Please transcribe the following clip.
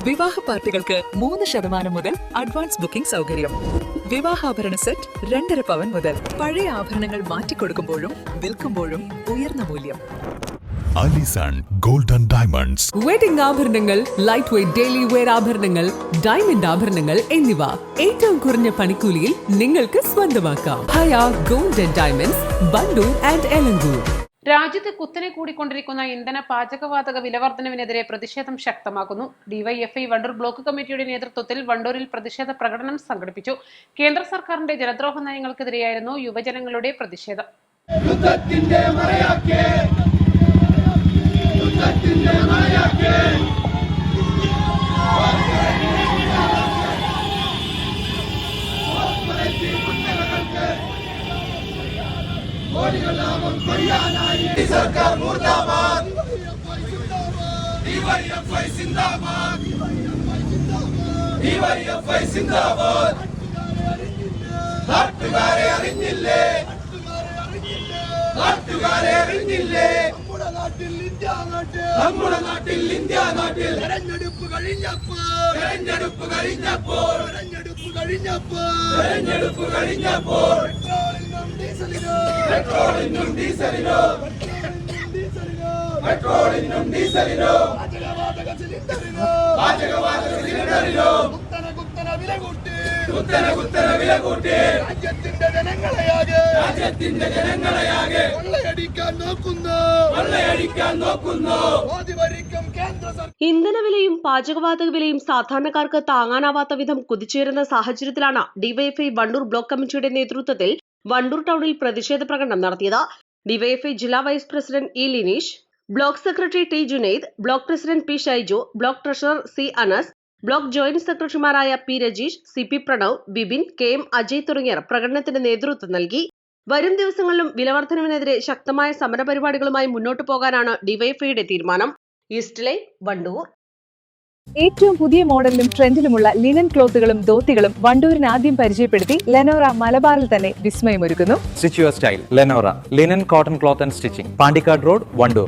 വിവാഹ പാർട്ടികൾക്ക് 3% മുതൽ അഡ്വാൻസ് ബുക്കിംഗ് സൗകര്യം. വിവാഹാഭരണ സെറ്റ് 2.5 പവൻ മുതൽ. പഴയ ആഭരണങ്ങൾ മാറ്റിക്കൊടുക്കുമ്പോഴും വിൽക്കുമ്പോഴും ഉയർന്ന മൂല്യം. Alison golden diamonds. വെഡിംഗ് ആഭരണങ്ങൾ, ലൈറ്റ് വെയ്റ്റ് ഡെയിലി വെയർ ആഭരണങ്ങൾ, ഡയമണ്ട് ആഭരണങ്ങൾ എന്നിവ ഏറ്റവും കുറഞ്ഞ പണിക്കൂലിയിൽ നിങ്ങൾക്ക് സ്വന്തമാക്കാം. ഹയ golden diamonds, Vandoor and Elankur. രാജ്യത്ത് കുത്തനെ കൂടിക്കൊണ്ടിരിക്കുന്ന ഇന്ധന പാചകവാതക വിലവർദ്ധനവിനെതിരെ പ്രതിഷേധം ശക്തമാക്കുന്നു. ഡിവൈഎഫ്ഐ വണ്ടൂർ ബ്ലോക്ക് കമ്മിറ്റിയുടെ നേതൃത്വത്തിൽ വണ്ടൂരിൽ പ്രതിഷേധ പ്രകടനം സംഘടിപ്പിച്ചു. കേന്ദ്ര സർക്കാരിന്റെ ജലദ്രോഹ നയങ്ങൾക്കെതിരെയായിരുന്നു യുവജനങ്ങളുടെ പ്രതിഷേധം. സർക്കാർ മുർദാബാദ്, ഡിവൈഎഫ്ഐ സിന്ദാബാദ്, ഡിവൈഎഫ്ഐ സിന്ദാബാദ്. നാട്ടുകാരെ അറിഞ്ഞില്ലേ, നാട്ടുകാരെ അറിഞ്ഞില്ലേ, നമ്മുടെ നാട്ടിൽ ഇന്ത്യ നാട്ടിൽ തെരഞ്ഞെടുപ്പ് കഴിഞ്ഞപ്പോൾ പെട്രോളിനും ഡീസലിനോ പാചകവാതക സിലിണ്ടറിനോ കുത്തന വില കൂട്ടി രാജ്യത്തിന്റെ ജനങ്ങളെയാകെ കൊള്ളയടിക്കാൻ നോക്കുന്നു. ഇന്ധനവിലയും പാചകവാതക വിലയും സാധാരണക്കാർക്ക് താങ്ങാനാവാത്ത വിധം കുതിച്ചുയരുന്ന സാഹചര്യത്തിലാണ് ഡിവൈഎഫ്ഐ വണ്ടൂർ ബ്ലോക്ക് കമ്മിറ്റിയുടെ നേതൃത്വത്തിൽ വണ്ടൂർ ടൗണിൽ പ്രതിഷേധ പ്രകടനം നടത്തിയത്. ഡിവൈഎഫ്ഐ ജില്ലാ vice president E Lineesh, block secretary T Junaid, block president P Shyju, block treasurer C Anas, block joint സെക്രട്ടറിമാരായ P Rajeesh, C P Pranav, Bibin, K M Ajay തുടങ്ങിയവർ പ്രകടനത്തിന് നേതൃത്വം നൽകി. വരും ദിവസങ്ങളിലും വിലവർദ്ധനവിനെതിരെ ശക്തമായ സമരപരിപാടികളുമായി മുന്നോട്ടു പോകാനാണ് ഡിവൈഎഫ്ഐയുടെ തീരുമാനം. East line, Wandoor. ഏറ്റവും പുതിയ മോഡലിലും ട്രെൻഡിലുമുള്ള ലിനൻ ക്ലോത്തുകളും ധോത്തികളും വണ്ടൂരിന് ആദ്യം പരിചയപ്പെടുത്തി ലെനോറ മലബാറിൽ തന്നെ വിസ്മയമൊരുക്കുന്നു. Stitch your style Lenora linen cotton cloth and stitching, Pandikkad road, Wandoor.